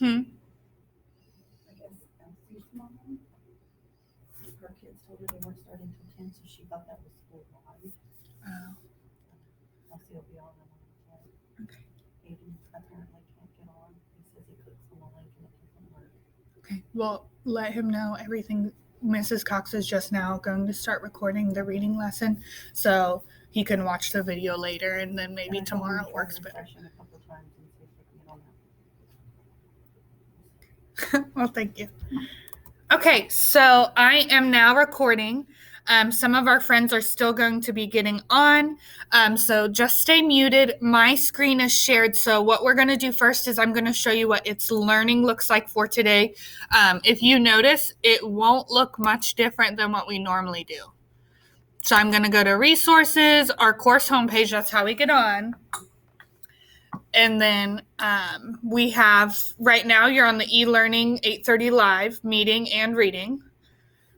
I guess Elsie's mom, her kids told her they weren't starting till 10, so she thought that was school-wide. Oh, Elsie will be on and on. okay. Aiden apparently can't get on. He says he clicks on the link and it doesn't work. Okay. Well, let him know everything. Mrs. Cox is just now going to start recording the reading lesson, so he can watch the video later, and then maybe tomorrow it works better. A couple times and see if they can get on that. Well, thank you. Okay, so I am now recording. Some of our friends are still going to be getting on, so just stay muted. My screen is shared, so what we're going to do first is I'm going to show you what its learning looks like for today. If you notice, it won't look much different than what we normally do. So I'm going to go to resources, our course homepage, that's how we get on. And then we have, right now you're on the e-learning 8:30 live meeting and reading.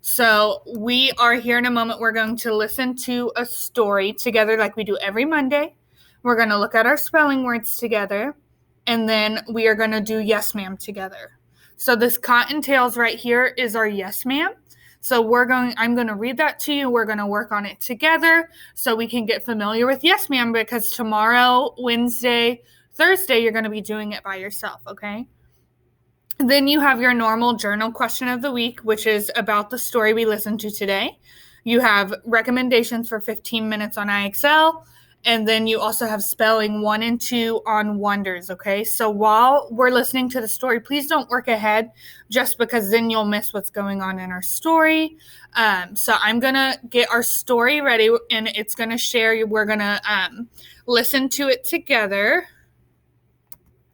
So we are here in a moment. We're going to listen to a story together like we do every Monday. We're going to look at our spelling words together. And then we are going to do yes ma'am together. So this Cottontails right here is our yes ma'am. So I'm going to read that to you. We're going to work on it together so we can get familiar with yes ma'am, because tomorrow, Wednesday, Thursday, you're going to be doing it by yourself, okay? Then you have your normal journal question of the week, which is about the story we listened to today. You have recommendations for 15 minutes on IXL, and then you also have spelling 1 and 2 on wonders, okay? So while we're listening to the story, please don't work ahead, just because then you'll miss what's going on in our story. So I'm going to get our story ready, and it's going to share. We're going to listen to it together.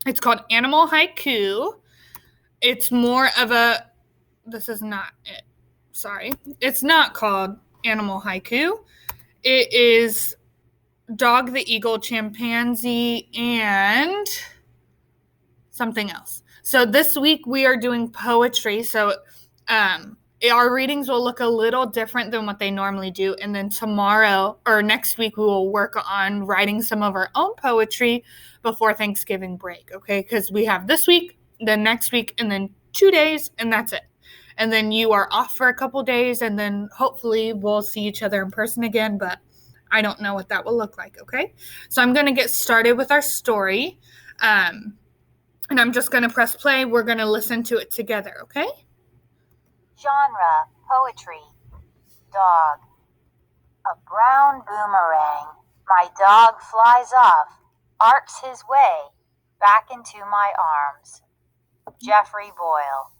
It's called Animal Haiku. It's more of a, this is not it. Sorry. It's not called Animal Haiku. It is Dog, the Eagle, Chimpanzee, and something else. So this week we are doing poetry. So our readings will look a little different than what they normally do. And then tomorrow or next week, we will work on writing some of our own poetry before Thanksgiving break, okay? Because we have this week, then next week, and then 2 days, and that's it. And then you are off for a couple days, and then hopefully we'll see each other in person again, but I don't know what that will look like, okay? So I'm going to get started with our story, and I'm just going to press play. We're going to listen to it together, okay? Genre, poetry. Dog. A brown boomerang. My dog flies off, arcs his way back into my arms. Jeffrey Boyle.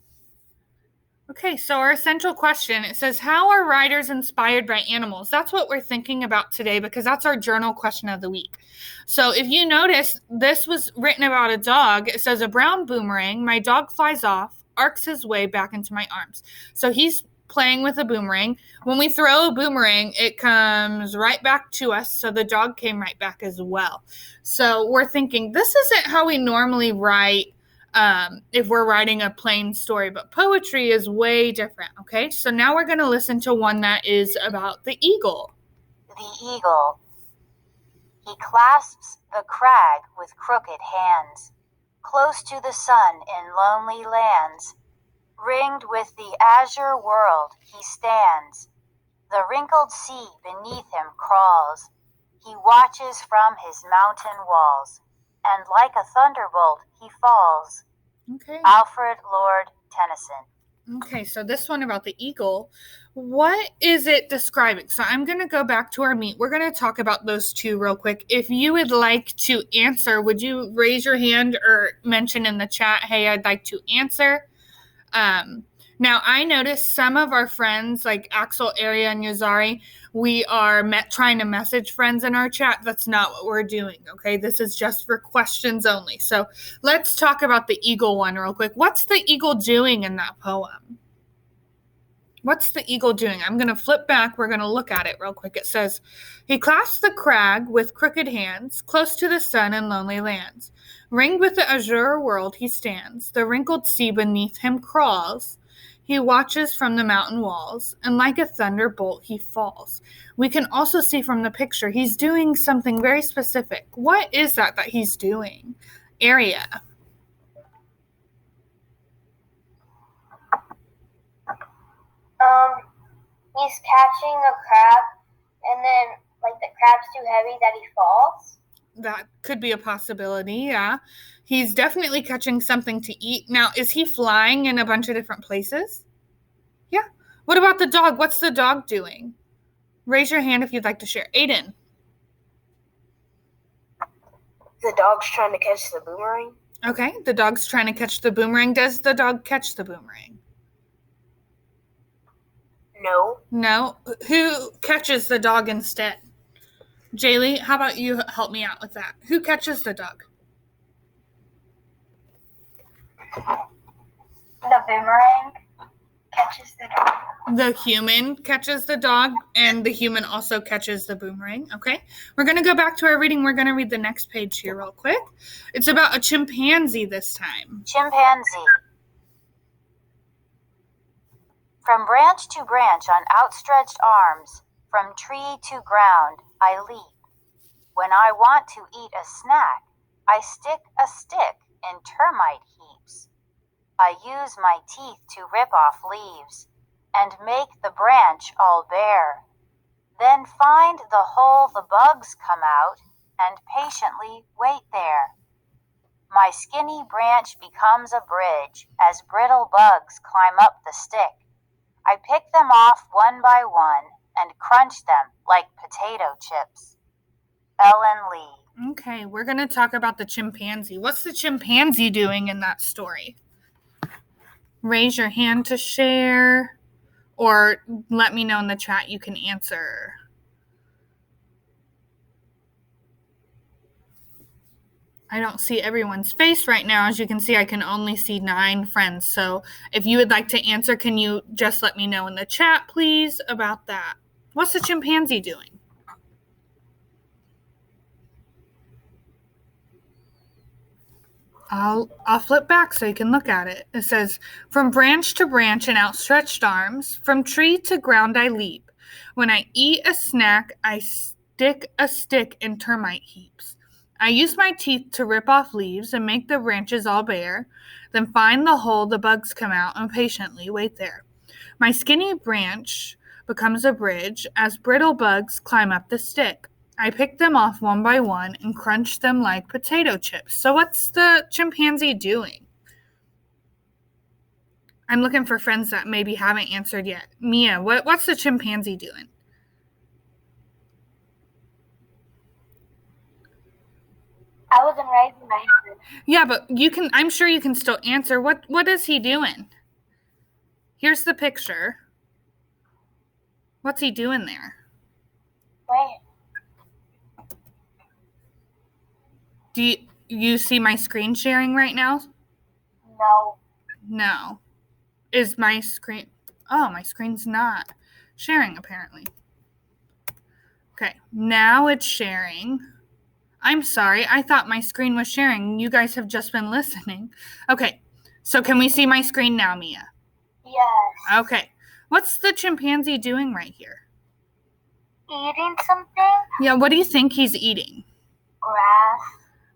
Okay, so our essential question, it says, how are writers inspired by animals? That's what we're thinking about today, because that's our journal question of the week. So if you notice, this was written about a dog. It says, a brown boomerang, my dog flies off, arcs his way back into my arms. So he's playing with a boomerang. When we throw a boomerang, it comes right back to us. So the dog came right back as well. So we're thinking, this isn't how we normally write if we're writing a plain story, but poetry is way different, okay? So now we're going to listen to one that is about the eagle. The eagle. He clasps the crag with crooked hands, close to the sun in lonely lands. Ringed with the azure world he stands. The wrinkled sea beneath him crawls. He watches from his mountain walls, and like a thunderbolt he falls. Okay. Alfred Lord Tennyson. Okay, so this one about the eagle, what is it describing? So I'm going to go back to our meet. We're going to talk about those two real quick. If you would like to answer, would you raise your hand or mention in the chat, hey, I'd like to answer? Now, I noticed some of our friends, like Axel, Aria, and Yazari, we are trying to message friends in our chat. That's not what we're doing, okay? This is just for questions only. So let's talk about the eagle one real quick. What's the eagle doing in that poem? What's the eagle doing? I'm going to flip back. We're going to look at it real quick. It says, he clasps the crag with crooked hands, close to the sun in lonely lands. Ringed with the azure world he stands. The wrinkled sea beneath him crawls. He watches from the mountain walls, and like a thunderbolt he falls. We can also see from the picture he's doing something very specific. What is that he's doing? Aria. he's catching a crab, and then like the crab's too heavy that he falls. That could be a possibility, yeah. He's definitely catching something to eat. Now, is he flying in a bunch of different places? Yeah. What about the dog? What's the dog doing? Raise your hand if you'd like to share. Aiden. The dog's trying to catch the boomerang. Okay, the dog's trying to catch the boomerang. Does the dog catch the boomerang? No. No. Who catches the dog instead? Jaylee, how about you help me out with that? Who catches the dog? The boomerang catches the dog. The human catches the dog, and the human also catches the boomerang. Okay, we're going to go back to our reading. We're going to read the next page here real quick. It's about a chimpanzee this time. Chimpanzee. From branch to branch on outstretched arms, from tree to ground, I leap. When I want to eat a snack, I stick a stick in termite heaps. I use my teeth to rip off leaves and make the branch all bare. Then find the hole the bugs come out and patiently wait there. My skinny branch becomes a bridge as brittle bugs climb up the stick. I pick them off one by one and crunch them like potato chips. Ellen Lee. Okay, we're going to talk about the chimpanzee. What's the chimpanzee doing in that story? Raise your hand to share, or let me know in the chat. You can answer. I don't see everyone's face right now. As you can see, I can only see 9 friends. So if you would like to answer, can you just let me know in the chat, please, about that? What's the chimpanzee doing? I'll flip back so you can look at it. It says, from branch to branch and outstretched arms, from tree to ground I leap. When I eat a snack, I stick a stick in termite heaps. I use my teeth to rip off leaves and make the branches all bare, then find the hole the bugs come out and patiently wait there. My skinny branch becomes a bridge as brittle bugs climb up the stick. I pick them off one by one and crunch them like potato chips. So what's the chimpanzee doing? I'm looking for friends that maybe haven't answered yet. Mia, what's the chimpanzee doing? I wasn't raising my hand. Yeah, but I'm sure you can still answer. What is he doing? Here's the picture. What's he doing there? Wait. Do you see my screen sharing right now? No. No. Is my screen... Oh, my screen's not sharing, apparently. Okay, now it's sharing. I'm sorry, I thought my screen was sharing. You guys have just been listening. Okay, so can we see my screen now, Mia? Yes. Okay, what's the chimpanzee doing right here? Eating something? Yeah, what do you think he's eating? Grass.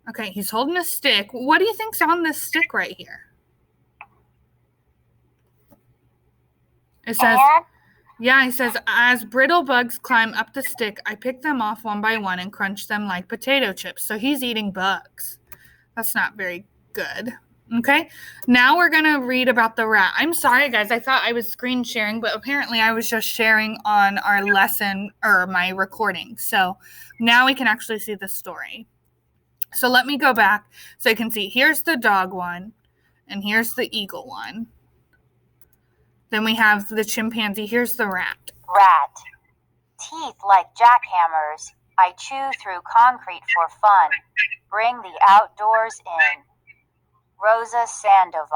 Okay, he's holding a stick. What do you think's on this stick right here? It says, yeah, it says, as brittle bugs climb up the stick, I pick them off one by one and crunch them like potato chips. So he's eating bugs. That's not very good. Okay, now we're going to read about the rat. I'm sorry, guys. I thought I was screen sharing, but apparently I was just sharing on our lesson or my recording. So now we can actually see the story. So let me go back so you can see. Here's the dog one, and here's the eagle one. Then we have the chimpanzee. Here's the rat. Rat. Teeth like jackhammers. I chew through concrete for fun. Bring the outdoors in. Rosa Sandoval.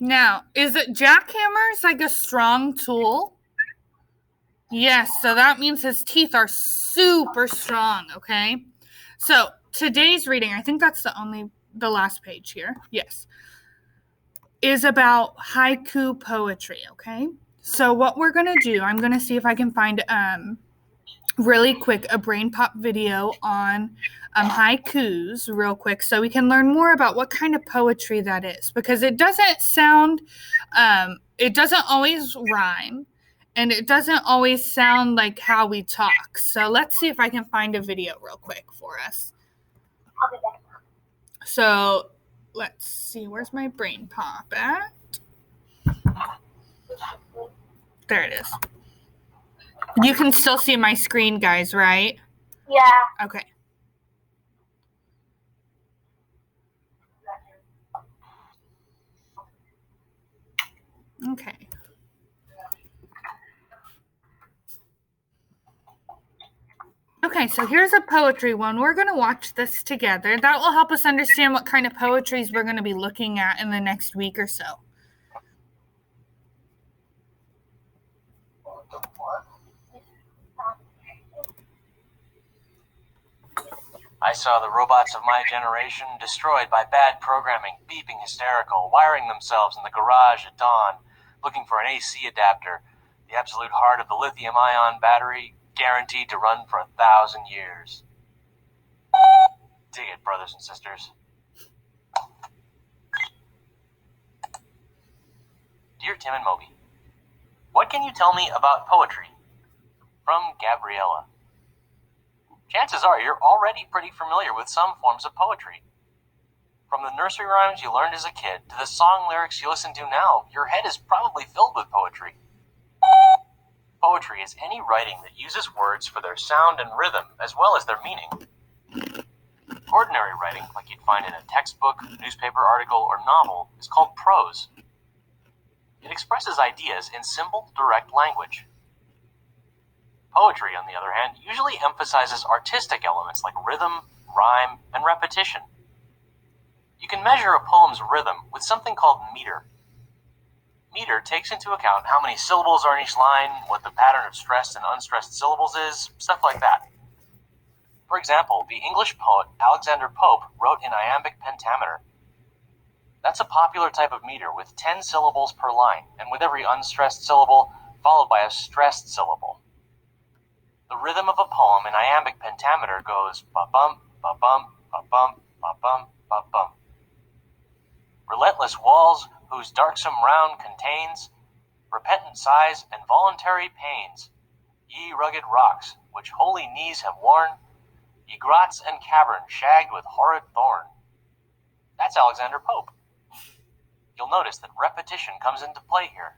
Now, is it jackhammers like a strong tool? Yes, so that means his teeth are super strong, okay? So today's reading, I think that's the last page here. Yes. Is about haiku poetry, okay? So what we're going to do, I'm going to see if I can find really quick a brain pop video on haikus real quick so we can learn more about what kind of poetry that is, because it doesn't sound, it doesn't always rhyme, and it doesn't always sound like how we talk. So let's see if I can find a video real quick for us. I'll be back. So let's see, where's my brain pop at? There it is. You can still see my screen, guys, right? Yeah. Okay. Okay. Okay, so here's a poetry one. We're going to watch this together. That will help us understand what kind of poetries we're going to be looking at in the next week or so. I saw the robots of my generation destroyed by bad programming, beeping hysterical, wiring themselves in the garage at dawn, looking for an AC adapter, the absolute heart of the lithium-ion battery, guaranteed to run for 1,000 years. Dig it, brothers and sisters. Dear Tim and Moby, what can you tell me about poetry? From Gabriella. Chances are you're already pretty familiar with some forms of poetry. From the nursery rhymes you learned as a kid to the song lyrics you listen to now, your head is probably filled with poetry. Poetry is any writing that uses words for their sound and rhythm as well as their meaning. Ordinary writing, like you'd find in a textbook, newspaper article, or novel, is called prose. It expresses ideas in simple, direct language. Poetry, on the other hand, usually emphasizes artistic elements like rhythm, rhyme, and repetition. You can measure a poem's rhythm with something called meter. Meter takes into account how many syllables are in each line, what the pattern of stressed and unstressed syllables is, stuff like that. For example, the English poet Alexander Pope wrote in iambic pentameter. That's a popular type of meter with 10 syllables per line, and with every unstressed syllable followed by a stressed syllable. The rhythm of a poem in iambic pentameter goes ba-bum, ba-bum, ba-bum, ba-bum, ba-bum. Relentless walls whose darksome round contains repentant sighs and voluntary pains, ye rugged rocks which holy knees have worn, ye grots and caverns shagged with horrid thorn. That's Alexander Pope. You'll notice that repetition comes into play here.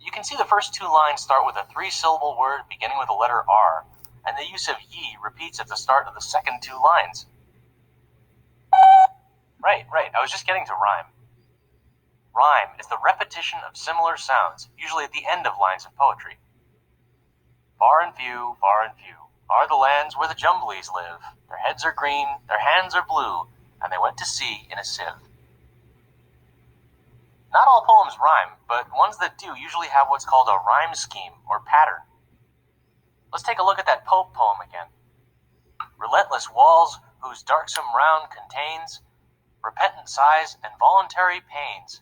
You can see the first two lines start with a 3-syllable word beginning with the letter R, and the use of ye repeats at the start of the second two lines. Right, I was just getting to rhyme. Rhyme is the repetition of similar sounds, usually at the end of lines of poetry. Far and few, are the lands where the Jumblies live. Their heads are green, their hands are blue, and they went to sea in a sieve. Not all poems rhyme, but ones that do usually have what's called a rhyme scheme or pattern. Let's take a look at that Pope poem again. Relentless walls whose darksome round contains repentant sighs and voluntary pains,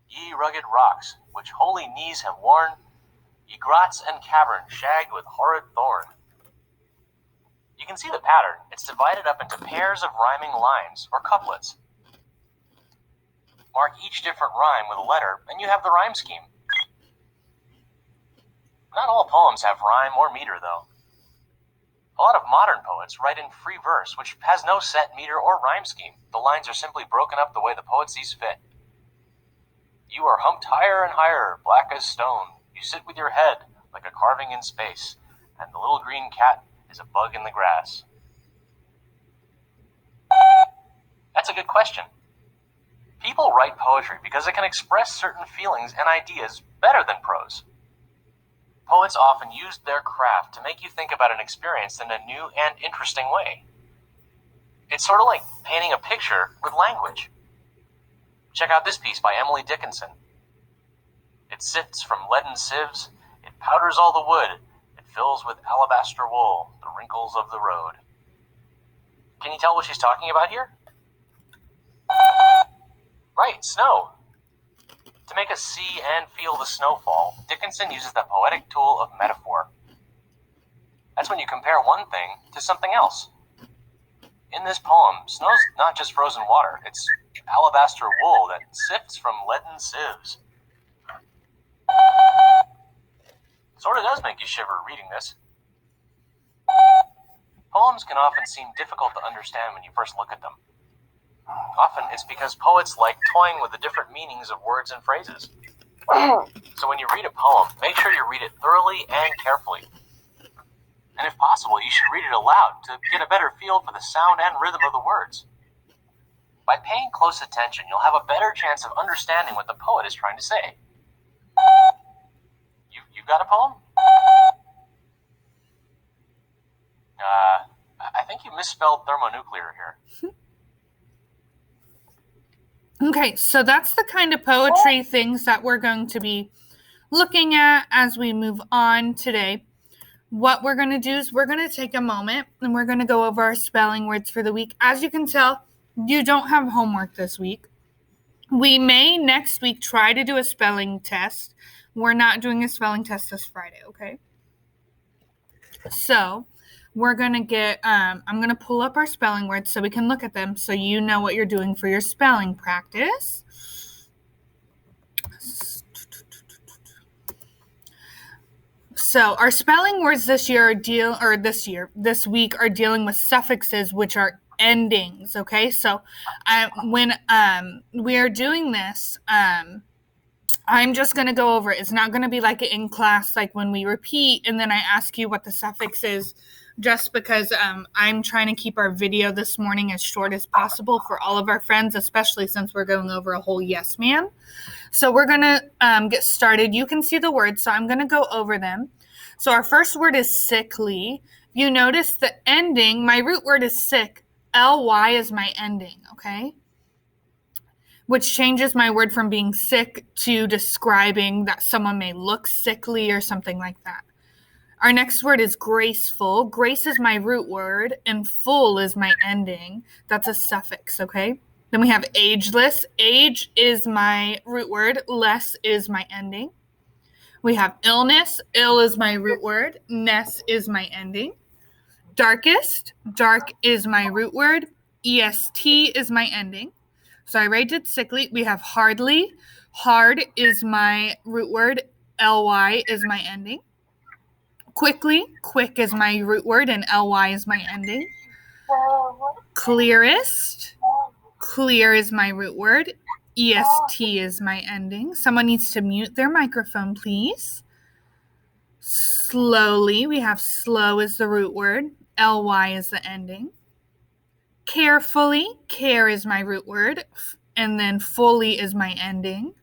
ye rugged rocks which holy knees have worn, ye grots and caverns shagged with horrid thorn. You can see the pattern. It's divided up into pairs of rhyming lines or couplets. Mark each different rhyme with a letter, and you have the rhyme scheme. Not all poems have rhyme or meter, though. A lot of modern poets write in free verse, which has no set meter or rhyme scheme. The lines are simply broken up the way the poet sees fit. You are humped higher and higher, black as stone. You sit with your head like a carving in space, and the little green cat is a bug in the grass. That's a good question. People write poetry because it can express certain feelings and ideas better than prose. Poets often use their craft to make you think about an experience in a new and interesting way. It's sort of like painting a picture with language. Check out this piece by Emily Dickinson. It sifts from leaden sieves, it powders all the wood, it fills with alabaster wool the wrinkles of the road. Can you tell what she's talking about here? Right, snow. To make us see and feel the snowfall, Dickinson uses the poetic tool of metaphor. That's when you compare one thing to something else. In this poem, snow's not just frozen water, it's alabaster wool that sifts from leaden sieves. Sort of does make you shiver reading this. Poems can often seem difficult to understand when you first look at them. Often it's because poets like toying with the different meanings of words and phrases. So when you read a poem, make sure you read it thoroughly and carefully. And if possible, you should read it aloud to get a better feel for the sound and rhythm of the words. By paying close attention, you'll have a better chance of understanding what the poet is trying to say. You've got a poem? I think you misspelled thermonuclear here. Okay, so that's the kind of poetry things that we're going to be looking at as we move on today. What we're going to do is we're going to take a moment and we're going to go over our spelling words for the week. As you can tell, you don't have homework this week. We may next week try to do a spelling test. We're not doing a spelling test this Friday, okay? So we're going to get, I'm going to pull up our spelling words so we can look at them so you know what you're doing for your spelling practice. So our spelling words this week are dealing with suffixes, which are endings, okay? So when we are doing this, I'm just going to go over it. It's not going to be like in class, like when we repeat and then I ask you what the suffix is, just because I'm trying to keep our video this morning as short as possible for all of our friends, especially since we're going over a whole yes man. So we're going to get started. You can see the words, so I'm going to go over them. So our first word is sickly. You notice the ending, my root word is sick. Ly is my ending, okay? Which changes my word from being sick to describing that someone may look sickly or something like that. Our next word is graceful. Grace is my root word and full is my ending. That's a suffix, okay? Then we have ageless. Age is my root word. Less is my ending. We have illness. Ill is my root word. Ness is my ending. Darkest. Dark is my root word. Est is my ending. So I already did sickly. We have hardly. Hard is my root word. Ly is my ending. Quickly. Quick is my root word and ly is my ending. Clearest. Clear is my root word. Est is my ending. Someone needs to mute their microphone, please. Slowly. We have slow is the root word. Ly is the ending. Carefully. Care is my root word. And then fully is my ending.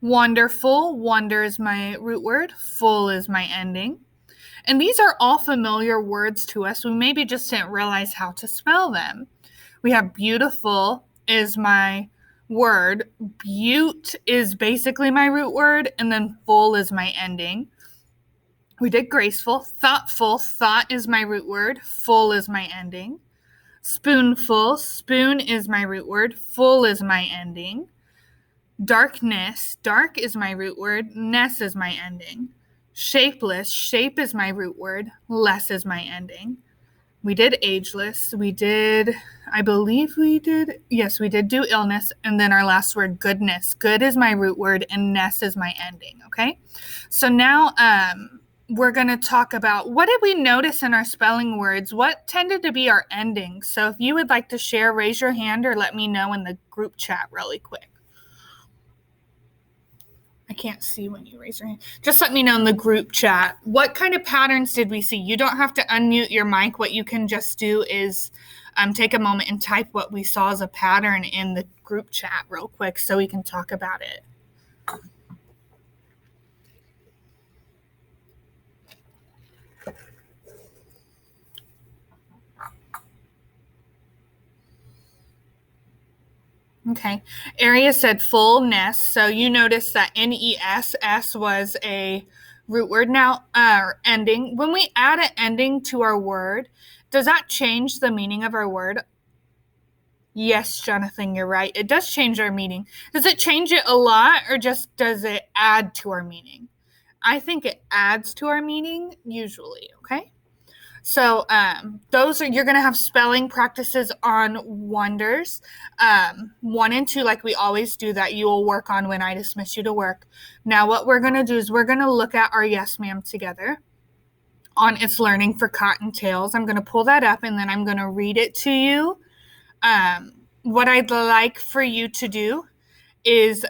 Wonderful. Wonder is my root word. Full is my ending. And these are all familiar words to us. We maybe just didn't realize how to spell them. We have beautiful is my word. Butte is basically my root word. And then full is my ending. We did graceful. Thoughtful. Thought is my root word. Full is my ending. Spoonful. Spoon is my root word. Full is my ending. Darkness. Dark is my root word. Ness is my ending. Shapeless. Shape is my root word. Less is my ending. We did ageless. We did do illness. And then our last word, goodness. Good is my root word and ness is my ending. Okay. So now we're going to talk about what did we notice in our spelling words? What tended to be our endings? So if you would like to share, raise your hand or let me know in the group chat really quick. I can't see when you raise your hand. Just let me know in the group chat. What kind of patterns did we see? You don't have to unmute your mic. What you can just do is take a moment and type what we saw as a pattern in the group chat real quick so we can talk about it. Okay. Aria said fullness. So you notice that N-E-S-S was a root word now, ending. When we add an ending to our word, does that change the meaning of our word? Yes, Jonathan, you're right. It does change our meaning. Does it change it a lot or just does it add to our meaning? I think it adds to our meaning usually, okay? So you're going to have spelling practices on wonders. 1 and 2, like we always do, that you will work on when I dismiss you to work. Now what we're going to do is we're going to look at our Yes Ma'am together on It's Learning for Cottontails. I'm going to pull that up and then I'm going to read it to you. What I'd like for you to do is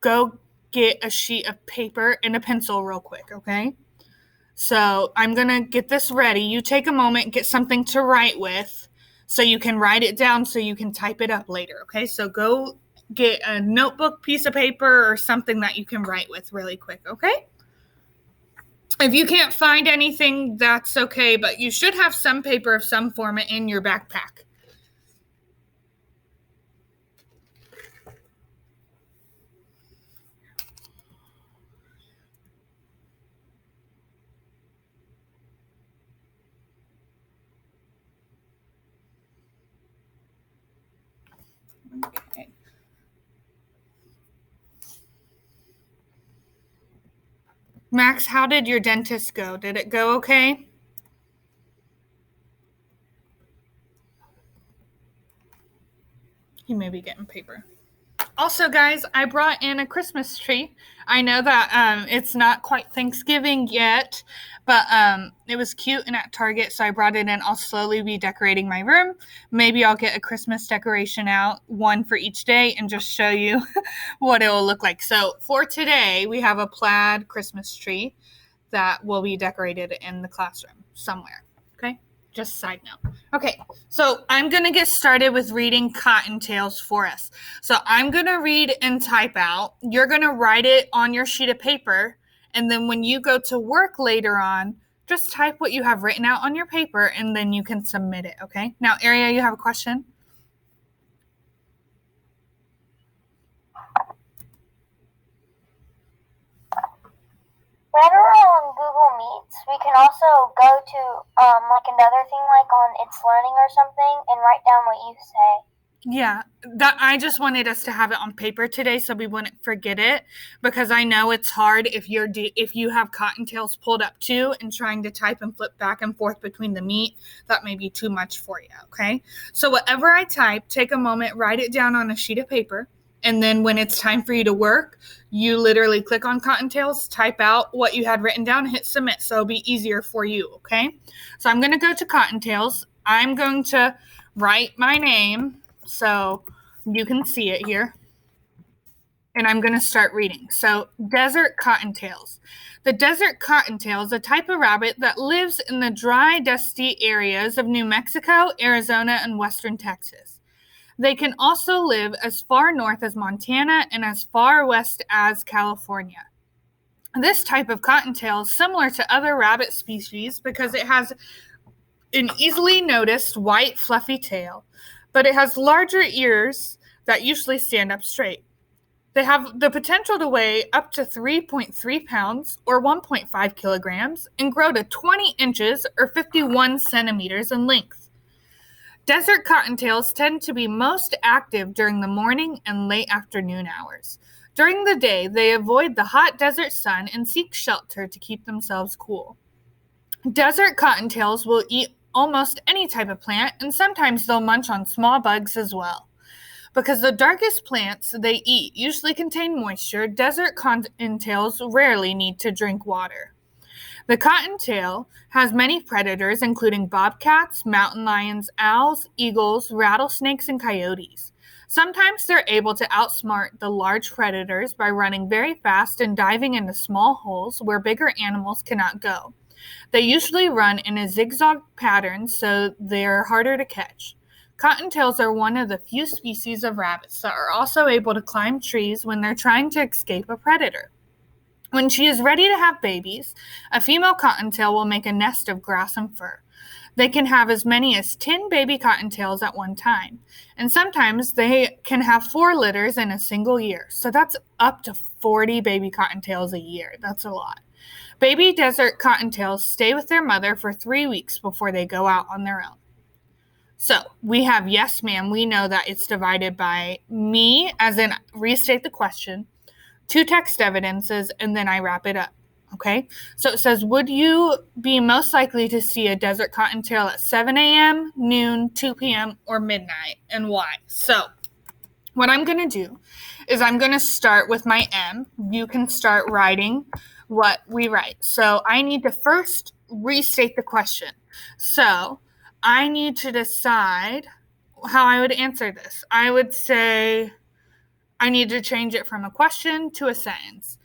go get a sheet of paper and a pencil real quick, okay? So I'm going to get this ready. You take a moment, get something to write with so you can write it down so you can type it up later, okay? So go get a notebook, piece of paper, or something that you can write with really quick, okay? If you can't find anything, that's okay, but you should have some paper of some form in your backpack. Okay. Max, how did your dentist go? Did it go okay? He may be getting paper. Also, guys, I brought in a Christmas tree. I know that it's not quite Thanksgiving yet, but it was cute and at Target, so I brought it in. I'll slowly be decorating my room. Maybe I'll get a Christmas decoration out, one for each day, and just show you what it will look like. So for today, we have a plaid Christmas tree that will be decorated in the classroom somewhere, okay? Just a side note. Okay, so I'm going to get started with reading Cottontails for us. So I'm going to read and type out. You're going to write it on your sheet of paper, and then when you go to work later on, just type what you have written out on your paper, and then you can submit it, okay? Now, Aria, you have a question? Whenever we're on Google Meets, we can also go to like another thing, like on It's Learning or something, and write down what you say. Yeah, that I just wanted us to have it on paper today so we wouldn't forget it, because I know it's hard if you have Cottontails pulled up too and trying to type and flip back and forth between the Meet. That may be too much for you, okay? So whatever I type, take a moment, write it down on a sheet of paper, and then when it's time for you to work, you literally click on Cottontails, type out what you had written down, hit submit, so it'll be easier for you, okay? So I'm going to go to Cottontails. I'm going to write my name so you can see it here. And I'm going to start reading. So, desert cottontails. The desert cottontail is a type of rabbit that lives in the dry, dusty areas of New Mexico, Arizona, and western Texas. They can also live as far north as Montana and as far west as California. This type of cottontail is similar to other rabbit species because it has an easily noticed white fluffy tail, but it has larger ears that usually stand up straight. They have the potential to weigh up to 3.3 pounds or 1.5 kilograms and grow to 20 inches or 51 centimeters in length. Desert cottontails tend to be most active during the morning and late afternoon hours. During the day, they avoid the hot desert sun and seek shelter to keep themselves cool. Desert cottontails will eat almost any type of plant, and sometimes they'll munch on small bugs as well. Because the darkest plants they eat usually contain moisture, desert cottontails rarely need to drink water. The cottontail has many predators, including bobcats, mountain lions, owls, eagles, rattlesnakes, and coyotes. Sometimes they're able to outsmart the large predators by running very fast and diving into small holes where bigger animals cannot go. They usually run in a zigzag pattern, so they're harder to catch. Cottontails are one of the few species of rabbits that are also able to climb trees when they're trying to escape a predator. When she is ready to have babies, a female cottontail will make a nest of grass and fur. They can have as many as 10 baby cottontails at one time, and sometimes they can have 4 litters in a single year. So that's up to 40 baby cottontails a year. That's a lot. Baby desert cottontails stay with their mother for 3 weeks before they go out on their own. So we have yes, ma'am. We know that it's divided by me, as in restate the question, 2 text evidences, and then I wrap it up. okay? So it says, would you be most likely to see a desert cottontail at 7 a.m., noon, 2 p.m., or midnight, and why? So what I'm going to do is I'm going to start with my M. You can start writing what we write. So I need to first restate the question. So I need to decide how I would answer this. I would say I need to change it from a question to a sentence.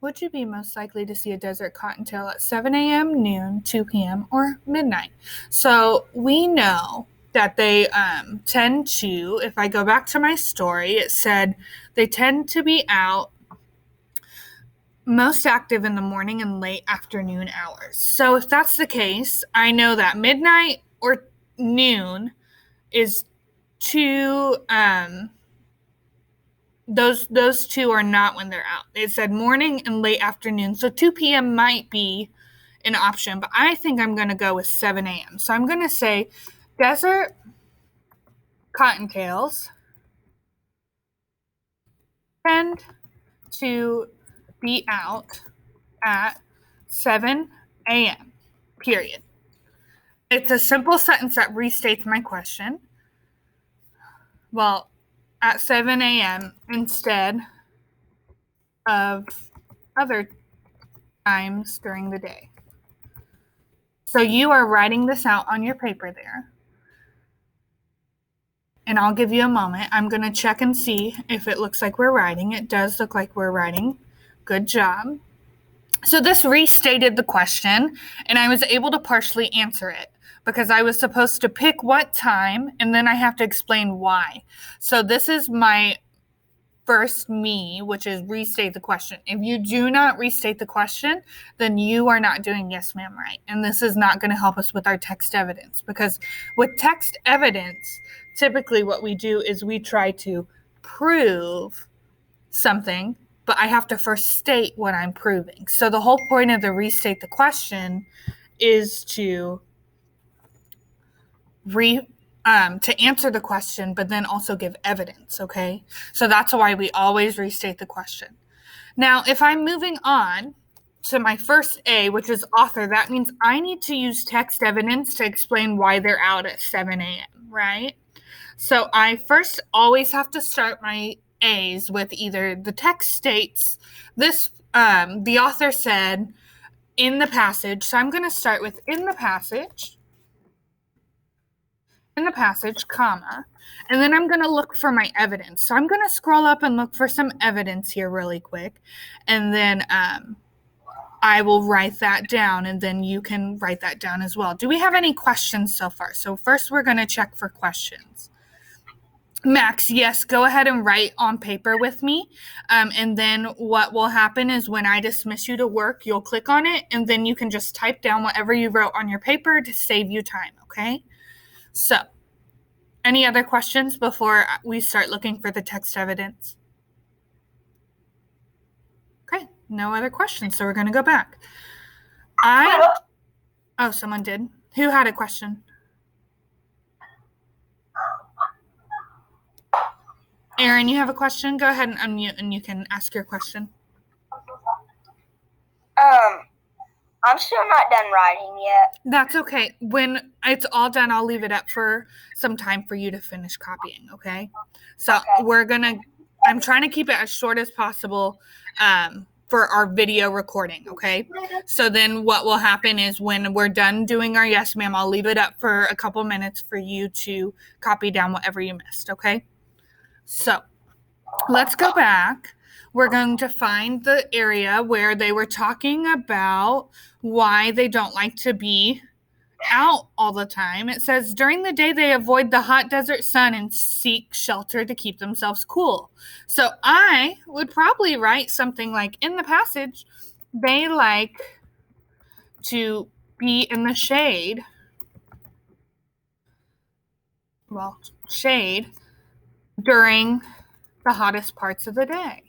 Would you be most likely to see a desert cottontail at 7 a.m., noon, 2 p.m., or midnight? So we know that they tend to, if I go back to my story, it said they tend to be out most active in the morning and late afternoon hours. So if that's the case, I know that midnight or noon is two, those two are not when they're out. It said morning and late afternoon. So 2 p.m. might be an option, but I think I'm going to go with 7 a.m. So I'm going to say desert cottontails tend to be out at 7 a.m., period. It's a simple sentence that restates my question. Well, at 7 a.m. instead of other times during the day. So you are writing this out on your paper there. And I'll give you a moment. I'm going to check and see if it looks like we're writing. It does look like we're writing. Good job. So this restated the question, and I was able to partially answer it because I was supposed to pick what time, and then I have to explain why. So this is my first me, which is restate the question. If you do not restate the question, then you are not doing yes, ma'am, right. And this is not going to help us with our text evidence, because with text evidence, typically what we do is we try to prove something, but I have to first state what I'm proving. So the whole point of the restate the question is to answer the question, but then also give evidence, okay? So that's why we always restate the question. Now, if I'm moving on to my first A, which is author, that means I need to use text evidence to explain why they're out at 7 a.m., right? So I first always have to start my A's with either the text states this, the author said in the passage. So I'm going to start with in the passage, comma, and then I'm going to look for my evidence. So I'm going to scroll up and look for some evidence here really quick, and then I will write that down, and then you can write that down as well. Do we have any questions so far? So first we're going to check for questions. Max, yes, go ahead and write on paper with me. And then what will happen is when I dismiss you to work, you'll click on it, and then you can just type down whatever you wrote on your paper to save you time, okay? So, any other questions before we start looking for the text evidence? Okay, no other questions, so we're going to go back. Oh, someone did. Who had a question? Aaron, you have a question? Go ahead and unmute and you can ask your question. I'm still not done writing yet. That's okay. When it's all done, I'll leave it up for some time for you to finish copying, okay? So Okay. I'm trying to keep it as short as possible for our video recording, okay? So then what will happen is when we're done doing our yes, ma'am, I'll leave it up for a couple minutes for you to copy down whatever you missed, okay? So let's go back. We're going to find the area where they were talking about why they don't like to be out all the time. It says during the day they avoid the hot desert sun and seek shelter to keep themselves cool. So I would probably write something like in the passage, they like to be in the shade. Well, shade during the hottest parts of the day.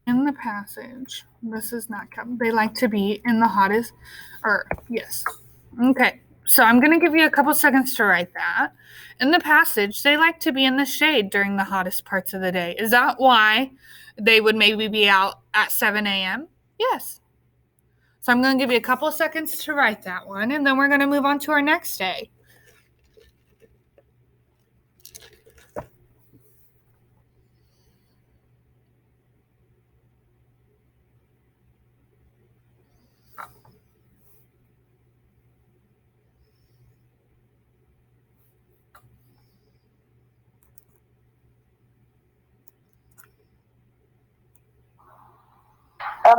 In the passage, this is not covered. They like to be in the hottest, yes. Okay. So I'm going to give you a couple seconds to write that. In the passage, they like to be in the shade during the hottest parts of the day. Is that why they would maybe be out at 7 a.m.? Yes. So I'm going to give you a couple seconds to write that one, and then we're going to move on to our next day.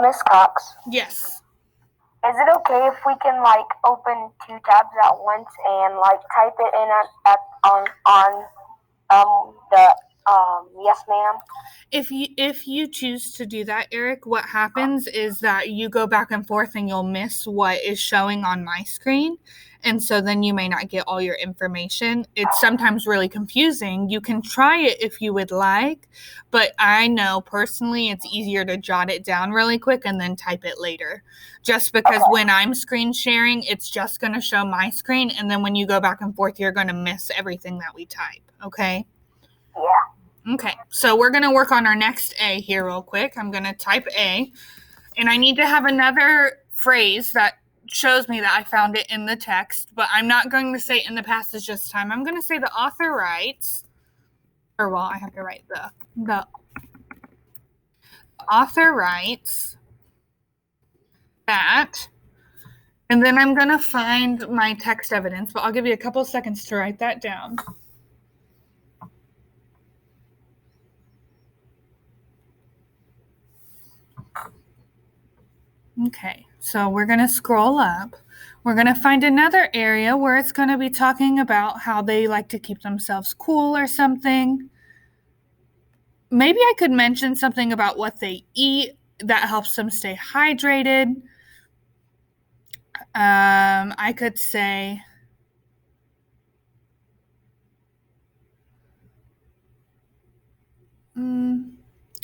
Miss Cox, Yes. is it okay if we can like open 2 tabs at once and like type it in on the yes ma'am? If you choose to do that, Eric, what happens is that you go back and forth and you'll miss what is showing on my screen. And so then you may not get all your information. It's sometimes really confusing. You can try it if you would like, but I know personally it's easier to jot it down really quick and then type it later. Just because when I'm screen sharing, it's just going to show my screen. And then when you go back and forth, you're going to miss everything that we type. Okay? Yeah. Okay, so we're going to work on our next A here real quick. I'm going to type A, and I need to have another phrase that shows me that I found it in the text, but I'm not going to say it in the passage this time. I'm going to say the author writes, or well, I have to write the author writes that, and then I'm going to find my text evidence, but I'll give you a couple seconds to write that down. Okay, so we're going to scroll up. We're going to find another area where it's going to be talking about how they like to keep themselves cool or something. Maybe I could mention something about what they eat that helps them stay hydrated. I could say,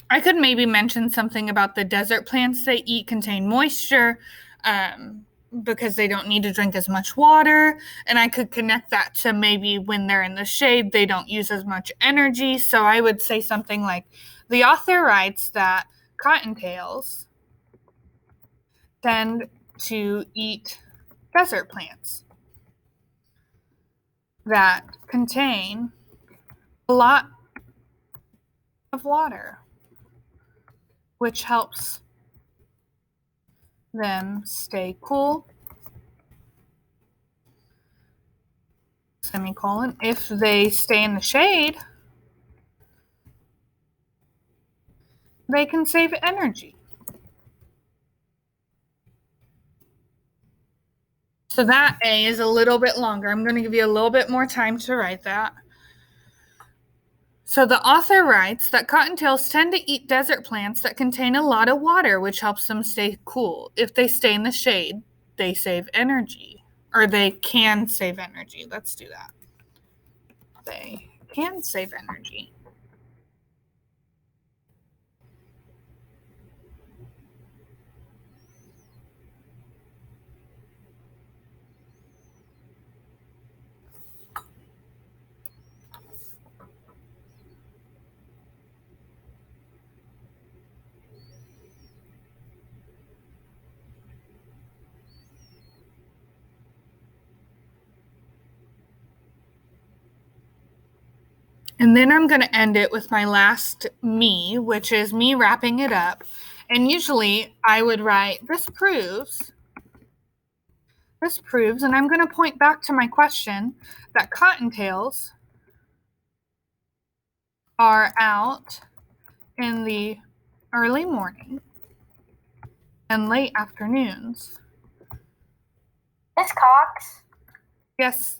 I could maybe mention something about the desert plants they eat contain moisture because they don't need to drink as much water. And I could connect that to maybe when they're in the shade, they don't use as much energy. So I would say something like, the author writes that cottontails tend to eat desert plants that contain a lot of water, which helps them stay cool, semicolon. If they stay in the shade, they can save energy. So that A is a little bit longer. I'm going to give you a little bit more time to write that. So the author writes that cottontails tend to eat desert plants that contain a lot of water, which helps them stay cool. If they stay in the shade, they save energy, or they can save energy. Let's do that. They can save energy. And then I'm going to end it with my last me, which is me wrapping it up. And usually I would write, this proves, and I'm going to point back to my question, that cottontails are out in the early morning and late afternoons. Miss Cox, Yes,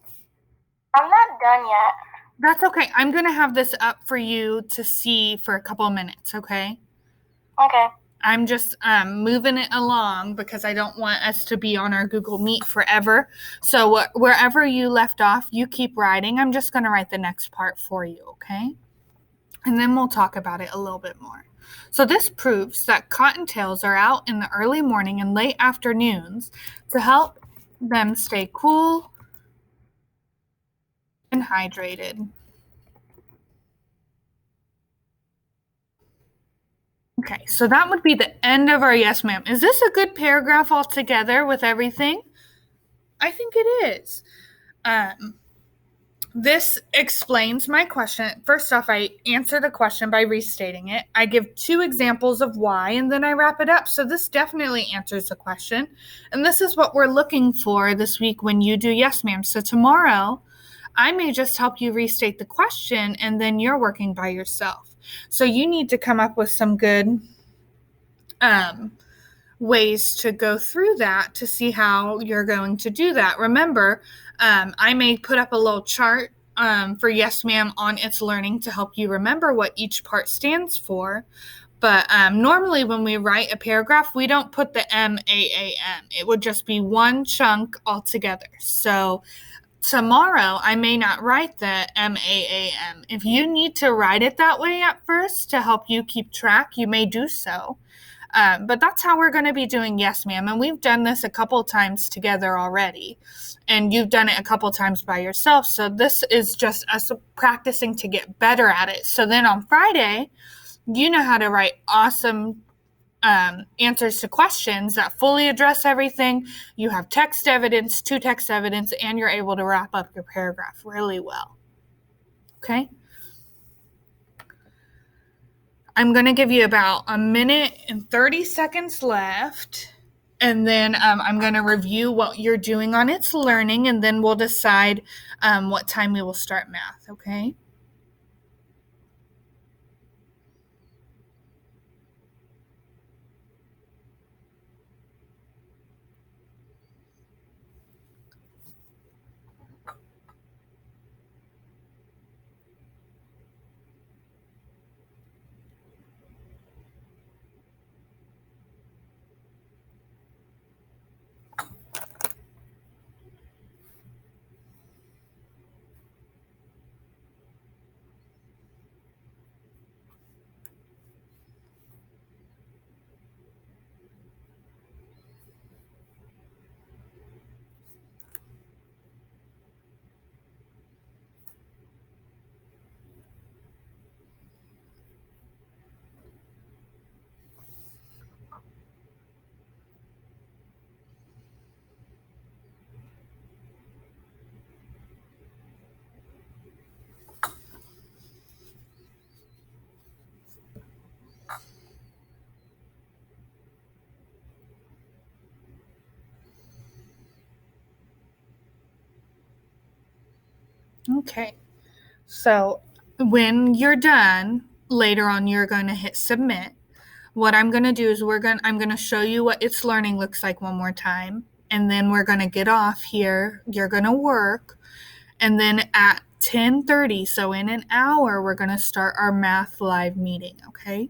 I'm not done yet. that's okay. I'm going to have this up for you to see for a couple of minutes, okay? Okay. I'm just moving it along because I don't want us to be on our Google Meet forever. So wherever you left off, you keep writing. I'm just going to write the next part for you, okay? And then we'll talk about it a little bit more. So this proves that cottontails are out in the early morning and late afternoons to help them stay cool, and hydrated. Okay, so that would be the end of our yes ma'am. Is this a good paragraph altogether with everything? I think it is. This explains my question. First off, I answer the question by restating it. I give 2 examples of why, and then I wrap it up. So this definitely answers the question. And this is what we're looking for this week when you do yes ma'am. So tomorrow, I may just help you restate the question, and then you're working by yourself. So you need to come up with some good ways to go through that to see how you're going to do that. Remember, I may put up a little chart for yes ma'am on It's Learning to help you remember what each part stands for. But normally when we write a paragraph, we don't put the MAAM. It would just be one chunk altogether. So tomorrow, I may not write the MAAM. If you need to write it that way at first to help you keep track, you may do so. But that's how we're going to be doing yes ma'am. And we've done this a couple times together already. And you've done it a couple times by yourself. So this is just us practicing to get better at it. So then on Friday, you know how to write awesome answers to questions that fully address everything. You have text evidence, 2 text evidence, and you're able to wrap up your paragraph really well. Okay? I'm going to give you about 1 minute and 30 seconds left, and then I'm going to review what you're doing on It's Learning, and then we'll decide what time we will start math, okay? Okay, so when you're done, later on you're going to hit submit. What I'm going to do is I'm going to show you what It's Learning looks like one more time, and then we're going to get off here. You're going to work, and then at 10:30, so in an hour, we're going to start our math live meeting, okay?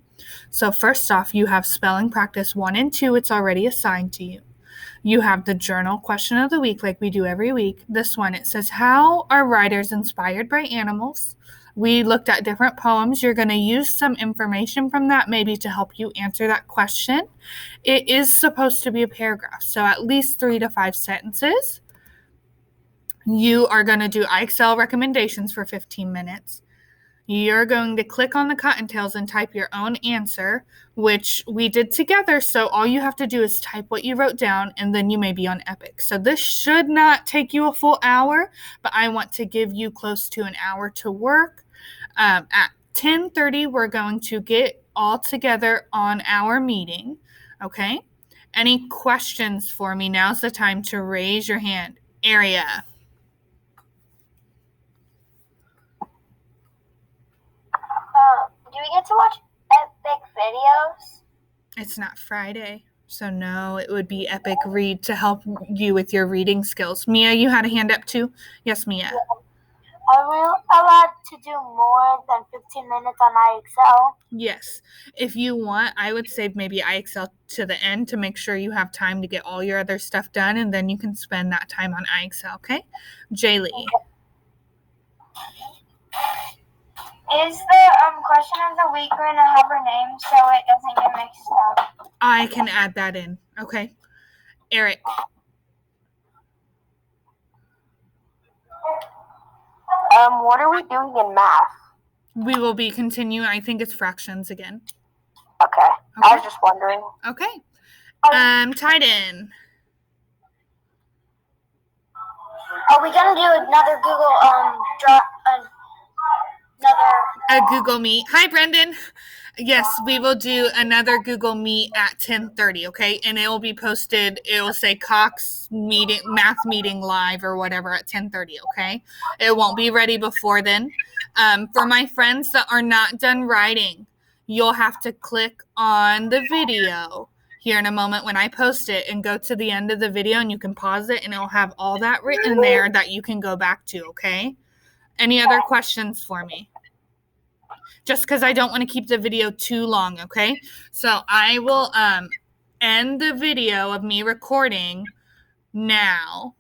So first off, you have spelling practice 1 and 2. It's already assigned to you. You have the journal question of the week like we do every week. This one, it says, how are writers inspired by animals? We looked at different poems. You're going to use some information from that maybe to help you answer that question. It is supposed to be a paragraph, so at least 3 to 5 sentences. You are going to do IXL recommendations for 15 minutes. You're going to click on the Cottontails and type your own answer, which we did together. So all you have to do is type what you wrote down, and then you may be on Epic. So this should not take you a full hour, but I want to give you close to an hour to work. At 10:30, we're going to get all together on our meeting. Okay? Any questions for me? Now's the time to raise your hand. Area. Do we get to watch Epic videos? It's not Friday, so no, it would be Epic Read to help you with your reading skills. Mia, you had a hand up too? Yes, Mia. Are we allowed to do more than 15 minutes on IXL? Yes. If you want, I would save maybe IXL to the end to make sure you have time to get all your other stuff done, and then you can spend that time on IXL, okay? Jaylee. Is the question of the week going to have her name so it doesn't get mixed up? I can add that in, okay? Eric. What are we doing in math? We will be continuing. I think it's fractions again. Okay. I was just wondering. Okay. Titan. Are we gonna do another Google A Google Meet. Hi, Brendan. Yes, we will do another Google Meet at 10:30, okay? And it will be posted. It will say Cox meeting, math meeting live or whatever at 10:30, okay? It won't be ready before then. For my friends that are not done writing, you'll have to click on the video here in a moment when I post it and go to the end of the video, and you can pause it and it'll have all that written there that you can go back to, okay? Any other questions for me? Just because I don't want to keep the video too long, okay? So I will end the video of me recording now.